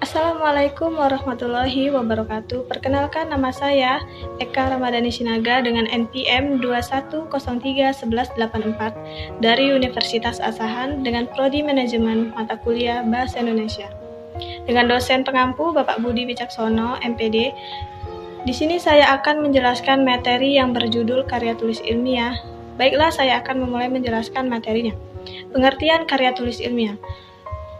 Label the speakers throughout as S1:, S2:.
S1: Assalamualaikum warahmatullahi wabarakatuh. Perkenalkan, nama saya Eka Ramadhani Sinaga dengan NPM 21031184 dari Universitas Asahan dengan Prodi Manajemen Mata Kuliah Bahasa Indonesia. Dengan dosen pengampu Bapak Budi Wicaksono, MPD. Di sini saya akan menjelaskan materi yang berjudul karya tulis ilmiah. Baiklah, saya akan memulai menjelaskan materinya. Pengertian karya tulis ilmiah.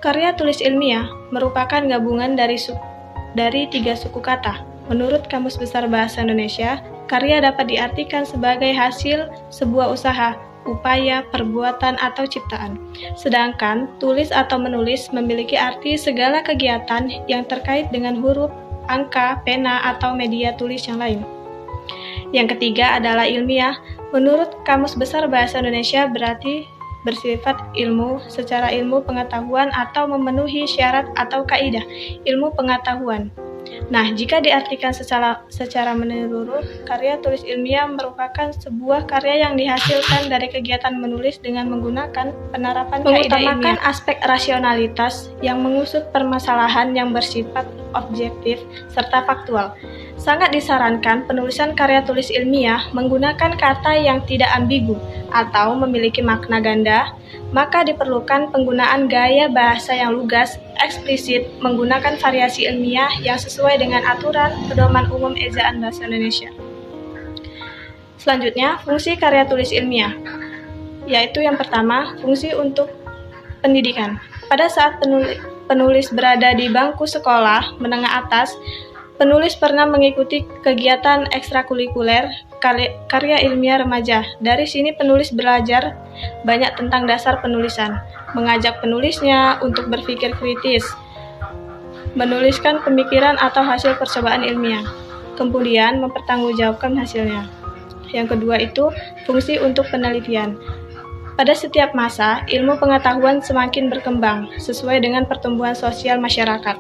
S1: Karya tulis ilmiah merupakan gabungan dari 3 suku kata. Menurut Kamus Besar Bahasa Indonesia, karya dapat diartikan sebagai hasil sebuah usaha, upaya, perbuatan, atau ciptaan. Sedangkan tulis atau menulis memiliki arti segala kegiatan yang terkait dengan huruf, angka, pena, atau media tulis yang lain. Yang ketiga adalah ilmiah. Menurut Kamus Besar Bahasa Indonesia berarti bersifat ilmu secara ilmu pengetahuan atau memenuhi syarat atau kaidah ilmu pengetahuan. Nah, jika diartikan secara menyeluruh, karya tulis ilmiah merupakan sebuah karya yang dihasilkan dari kegiatan menulis dengan menggunakan penerapan kaidah ilmiah. Mengutamakan aspek rasionalitas yang mengusut permasalahan yang bersifat objektif serta faktual. Sangat disarankan penulisan karya tulis ilmiah menggunakan kata yang tidak ambigu atau memiliki makna ganda, maka diperlukan penggunaan gaya bahasa yang lugas, eksplisit, menggunakan variasi ilmiah yang sesuai dengan aturan Pedoman Umum Ejaan Bahasa Indonesia. Selanjutnya, fungsi karya tulis ilmiah, yaitu yang pertama, fungsi untuk pendidikan. Pada saat penulis berada di bangku sekolah menengah atas, penulis pernah mengikuti kegiatan ekstrakurikuler karya ilmiah remaja. Dari sini penulis belajar banyak tentang dasar penulisan, mengajak penulisnya untuk berpikir kritis, menuliskan pemikiran atau hasil percobaan ilmiah, kemudian mempertanggungjawabkan hasilnya. Yang kedua itu fungsi untuk penelitian. Pada setiap masa, ilmu pengetahuan semakin berkembang sesuai dengan pertumbuhan sosial masyarakat.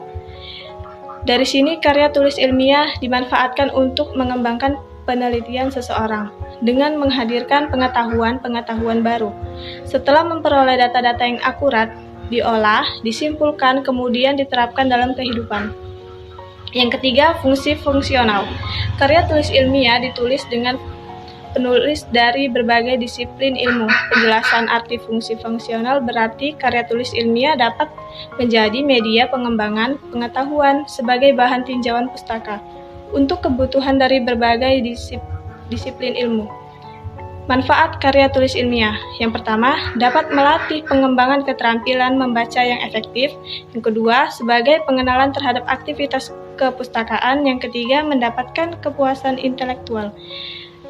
S1: Dari sini, karya tulis ilmiah dimanfaatkan untuk mengembangkan penelitian seseorang dengan menghadirkan pengetahuan baru. Setelah memperoleh data-data yang akurat, diolah, disimpulkan, kemudian diterapkan dalam kehidupan. Yang ketiga, fungsi fungsional. Karya tulis ilmiah ditulis dengan penulis dari berbagai disiplin ilmu. Penjelasan arti fungsi fungsional berarti karya tulis ilmiah dapat menjadi media pengembangan pengetahuan sebagai bahan tinjauan pustaka untuk kebutuhan dari berbagai disiplin ilmu. Manfaat karya tulis ilmiah. Yang pertama, dapat melatih pengembangan keterampilan membaca yang efektif. Yang kedua, sebagai pengenalan terhadap aktivitas kepustakaan. Yang ketiga, mendapatkan kepuasan intelektual.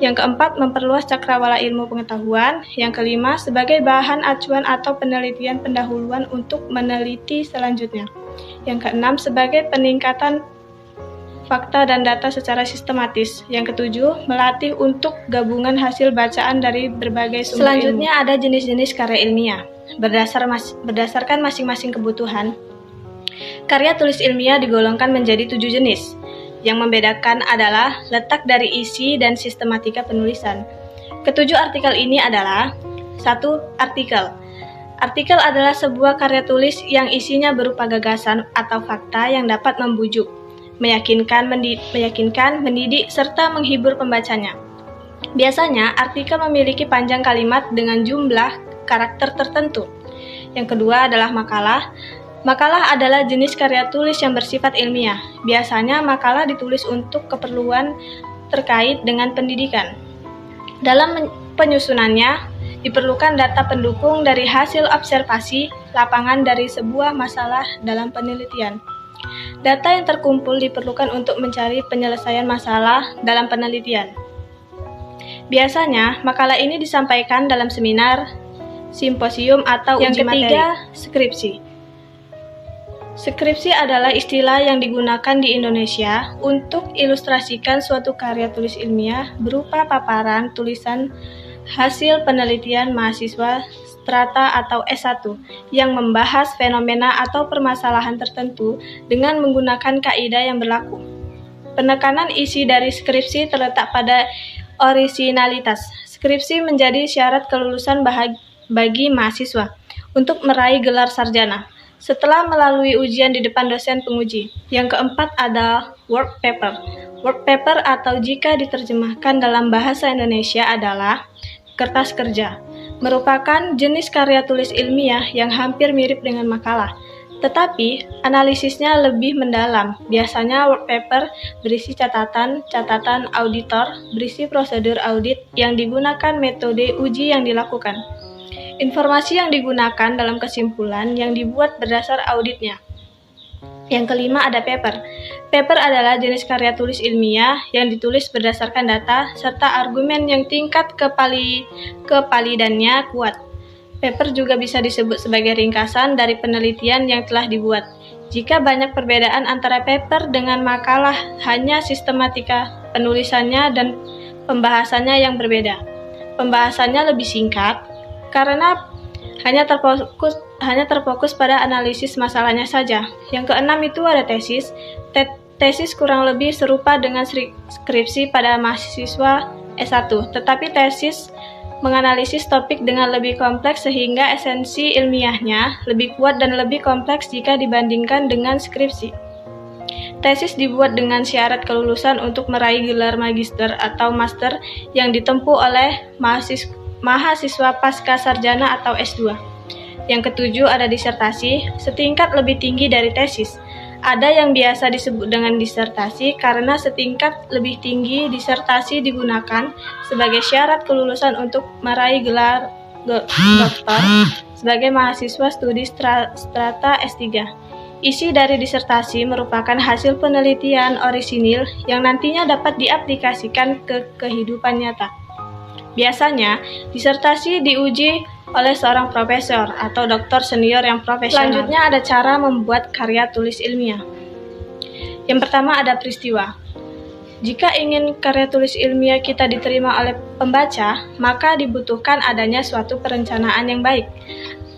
S1: Yang keempat, memperluas cakrawala ilmu pengetahuan. Yang kelima, sebagai bahan acuan atau penelitian pendahuluan untuk meneliti selanjutnya. Yang keenam, sebagai peningkatan fakta dan data secara sistematis. Yang ketujuh, melatih untuk gabungan hasil bacaan dari berbagai sumber Selanjutnya ilmu. Ada jenis-jenis karya ilmiah. Berdasarkan masing-masing kebutuhan, karya tulis ilmiah digolongkan menjadi 7 jenis. Yang membedakan adalah letak dari isi dan sistematika penulisan. Ketujuh artikel ini adalah 1. Artikel. Artikel adalah sebuah karya tulis yang isinya berupa gagasan atau fakta yang dapat membujuk, meyakinkan, mendidik, serta menghibur pembacanya. Biasanya, artikel memiliki panjang kalimat dengan jumlah karakter tertentu. Yang kedua adalah makalah. Makalah adalah jenis karya tulis yang bersifat ilmiah. Biasanya makalah ditulis untuk keperluan terkait dengan pendidikan. Dalam penyusunannya, diperlukan data pendukung dari hasil observasi lapangan dari sebuah masalah dalam penelitian. Data yang terkumpul diperlukan untuk mencari penyelesaian masalah dalam penelitian. Biasanya, makalah ini disampaikan dalam seminar, simposium, atau uji materi. Yang ketiga, skripsi. Skripsi adalah istilah yang digunakan di Indonesia untuk ilustrasikan suatu karya tulis ilmiah berupa paparan tulisan hasil penelitian mahasiswa strata atau S1 yang membahas fenomena atau permasalahan tertentu dengan menggunakan kaidah yang berlaku. Penekanan isi dari skripsi terletak pada orisinalitas. Skripsi menjadi syarat kelulusan bagi mahasiswa untuk meraih gelar sarjana. setelah melalui ujian di depan dosen penguji. Yang keempat ada work paper. Work paper atau jika diterjemahkan dalam bahasa Indonesia adalah kertas kerja, merupakan jenis karya tulis ilmiah yang hampir mirip dengan makalah. Tetapi, analisisnya lebih mendalam. Biasanya work paper berisi catatan auditor, berisi prosedur audit yang digunakan metode uji yang dilakukan. Informasi yang digunakan dalam kesimpulan yang dibuat berdasar auditnya. Yang kelima ada paper. Paper adalah jenis karya tulis ilmiah yang ditulis berdasarkan data serta argumen yang tingkat kevalidannya kuat. Paper juga bisa disebut sebagai ringkasan dari penelitian yang telah dibuat. Jika banyak perbedaan antara paper dengan makalah, hanya sistematika penulisannya dan pembahasannya yang berbeda. Pembahasannya lebih singkat karena hanya terfokus pada analisis masalahnya saja. Yang keenam itu ada tesis. Tesis kurang lebih serupa dengan skripsi pada mahasiswa S1, tetapi tesis menganalisis topik dengan lebih kompleks sehingga esensi ilmiahnya lebih kuat dan lebih kompleks jika dibandingkan dengan skripsi. Tesis dibuat dengan syarat kelulusan untuk meraih gelar magister atau master yang ditempuh oleh mahasiswa pasca sarjana atau S2. Yang ketujuh ada disertasi, setingkat lebih tinggi dari tesis. Ada yang biasa disebut dengan disertasi karena setingkat lebih tinggi disertasi digunakan sebagai syarat kelulusan untuk meraih gelar doktor sebagai mahasiswa studi strata S3. Isi dari disertasi merupakan hasil penelitian orisinil yang nantinya dapat diaplikasikan ke kehidupan nyata. Biasanya, disertasi diuji oleh seorang profesor atau doktor senior yang profesional. Selanjutnya ada cara membuat karya tulis ilmiah. Yang pertama ada peristiwa. Jika ingin karya tulis ilmiah kita diterima oleh pembaca, maka dibutuhkan adanya suatu perencanaan yang baik.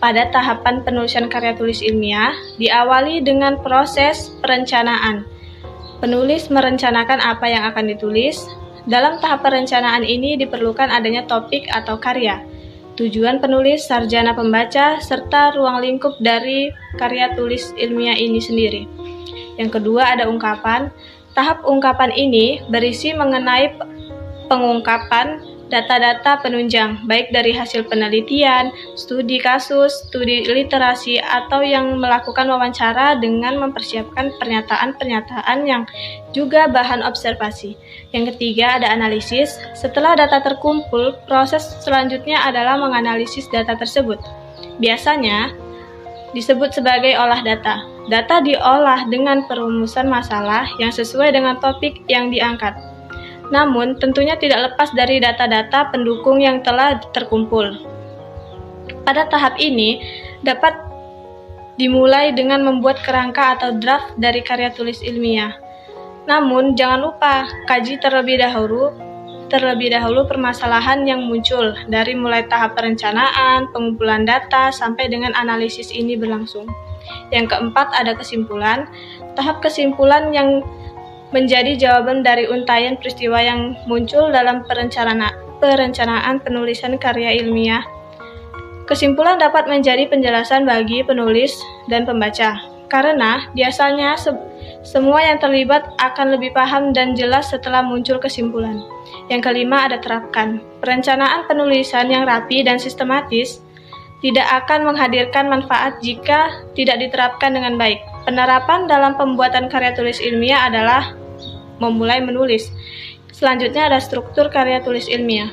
S1: Pada tahapan penulisan karya tulis ilmiah, diawali dengan proses perencanaan. Penulis merencanakan apa yang akan ditulis. Dalam tahap perencanaan ini diperlukan adanya topik atau karya, tujuan penulis, sarjana pembaca, serta ruang lingkup dari karya tulis ilmiah ini sendiri. Yang kedua ada ungkapan. Tahap ungkapan ini berisi mengenai pengungkapan data-data penunjang, baik dari hasil penelitian, studi kasus, studi literasi, atau yang melakukan wawancara dengan mempersiapkan pernyataan-pernyataan yang juga bahan observasi. Yang ketiga ada analisis. Setelah data terkumpul, proses selanjutnya adalah menganalisis data tersebut. Biasanya disebut sebagai olah data. Data diolah dengan perumusan masalah yang sesuai dengan topik yang diangkat. Namun, tentunya tidak lepas dari data-data pendukung yang telah terkumpul. Pada tahap ini, dapat dimulai dengan membuat kerangka atau draft dari karya tulis ilmiah. Namun, jangan lupa kaji terlebih dahulu permasalahan yang muncul dari mulai tahap perencanaan, pengumpulan data, sampai dengan analisis ini berlangsung. Yang keempat ada kesimpulan. Tahap kesimpulan yang menjadi jawaban dari untaian peristiwa yang muncul dalam perencanaan penulisan karya ilmiah. Kesimpulan dapat menjadi penjelasan bagi penulis dan pembaca, karena biasanya semua yang terlibat akan lebih paham dan jelas setelah muncul kesimpulan. Yang kelima ada terapkan. Perencanaan penulisan yang rapi dan sistematis tidak akan menghadirkan manfaat jika tidak diterapkan dengan baik. Penerapan dalam pembuatan karya tulis ilmiah adalah memulai menulis. Selanjutnya ada struktur karya tulis ilmiah.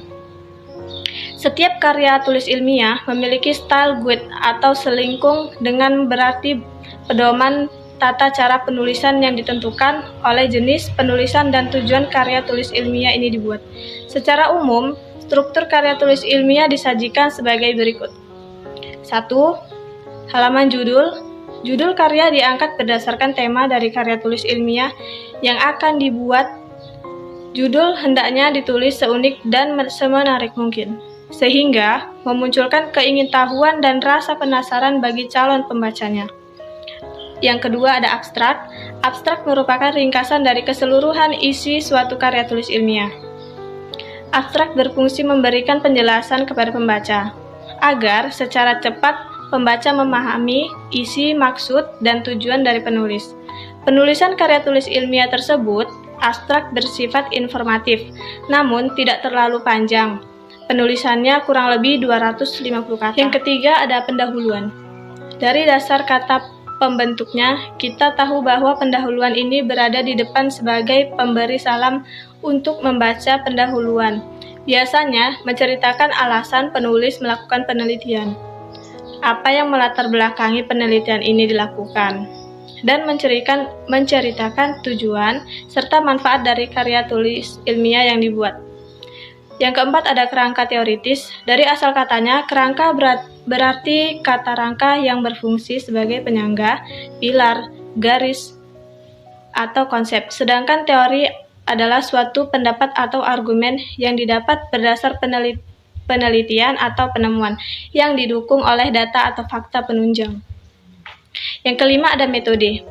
S1: Setiap karya tulis ilmiah memiliki style guide atau selingkung dengan berarti pedoman tata cara penulisan yang ditentukan oleh jenis penulisan dan tujuan karya tulis ilmiah ini dibuat. Secara umum, struktur karya tulis ilmiah disajikan sebagai berikut. 1. Halaman judul. Judul karya diangkat berdasarkan tema dari karya tulis ilmiah yang akan dibuat. Judul hendaknya ditulis seunik dan semenarik mungkin, sehingga memunculkan keingintahuan dan rasa penasaran bagi calon pembacanya. Yang kedua ada abstrak. Abstrak merupakan ringkasan dari keseluruhan isi suatu karya tulis ilmiah. Abstrak berfungsi memberikan penjelasan kepada pembaca, agar secara cepat pembaca memahami isi, maksud, dan tujuan dari penulis. Penulisan karya tulis ilmiah tersebut abstrak bersifat informatif, namun tidak terlalu panjang. Penulisannya kurang lebih 250 kata. Yang ketiga ada pendahuluan. Dari dasar kata pembentuknya, kita tahu bahwa pendahuluan ini berada di depan sebagai pemberi salam untuk membaca pendahuluan. Biasanya menceritakan alasan penulis melakukan penelitian, apa yang melatar belakangi penelitian ini dilakukan, dan menceritakan tujuan serta manfaat dari karya tulis ilmiah yang dibuat. Yang keempat ada kerangka teoritis. Dari asal katanya, kerangka berarti kata rangka yang berfungsi sebagai penyangga, pilar, garis, atau konsep. Sedangkan teori adalah suatu pendapat atau argumen yang didapat berdasar penelitian atau penemuan yang didukung oleh data atau fakta penunjang. Yang kelima ada metode.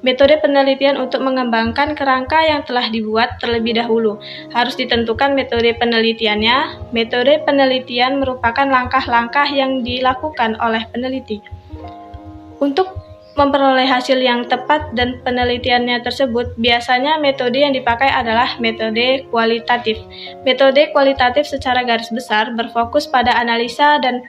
S1: Metode penelitian untuk mengembangkan kerangka yang telah dibuat terlebih dahulu. Harus ditentukan metode penelitiannya. Metode penelitian merupakan langkah-langkah yang dilakukan oleh peneliti untuk memperoleh hasil yang tepat, dan penelitiannya tersebut biasanya metode yang dipakai adalah metode kualitatif. Metode kualitatif secara garis besar berfokus pada analisa dan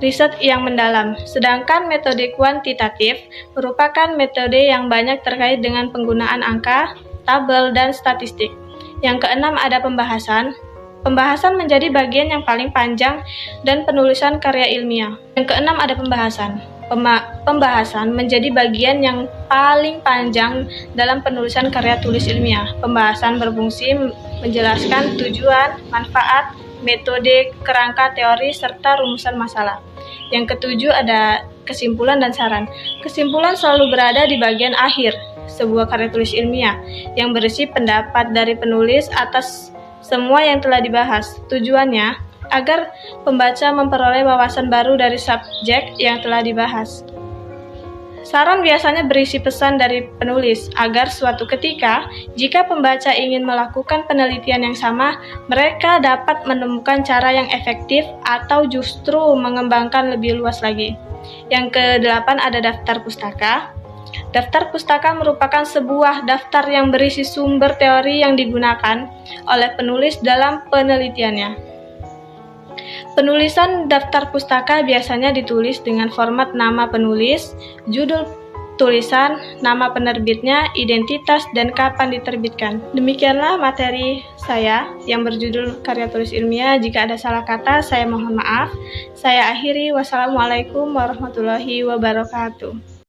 S1: riset yang mendalam, sedangkan metode kuantitatif merupakan metode yang banyak terkait dengan penggunaan angka, tabel, dan statistik. Yang keenam ada pembahasan. Pembahasan menjadi bagian yang paling panjang dan penulisan karya ilmiah. Yang keenam ada pembahasan. Pembahasan menjadi bagian yang paling panjang dalam penulisan karya tulis ilmiah. Pembahasan berfungsi menjelaskan tujuan, manfaat, metode, kerangka teori, serta rumusan masalah. Yang ketujuh ada kesimpulan dan saran. Kesimpulan selalu berada di bagian akhir sebuah karya tulis ilmiah yang berisi pendapat dari penulis atas semua yang telah dibahas. Tujuannya agar pembaca memperoleh wawasan baru dari subjek yang telah dibahas. Saran biasanya berisi pesan dari penulis agar suatu ketika, jika pembaca ingin melakukan penelitian yang sama, mereka dapat menemukan cara yang efektif atau justru mengembangkan lebih luas lagi. Yang kedelapan ada daftar pustaka. Daftar pustaka merupakan sebuah daftar yang berisi sumber teori yang digunakan oleh penulis dalam penelitiannya. Penulisan daftar pustaka biasanya ditulis dengan format nama penulis, judul tulisan, nama penerbitnya, identitas, dan kapan diterbitkan. Demikianlah materi saya yang berjudul karya tulis ilmiah. Jika ada salah kata, saya mohon maaf. Saya akhiri. Wassalamualaikum warahmatullahi wabarakatuh.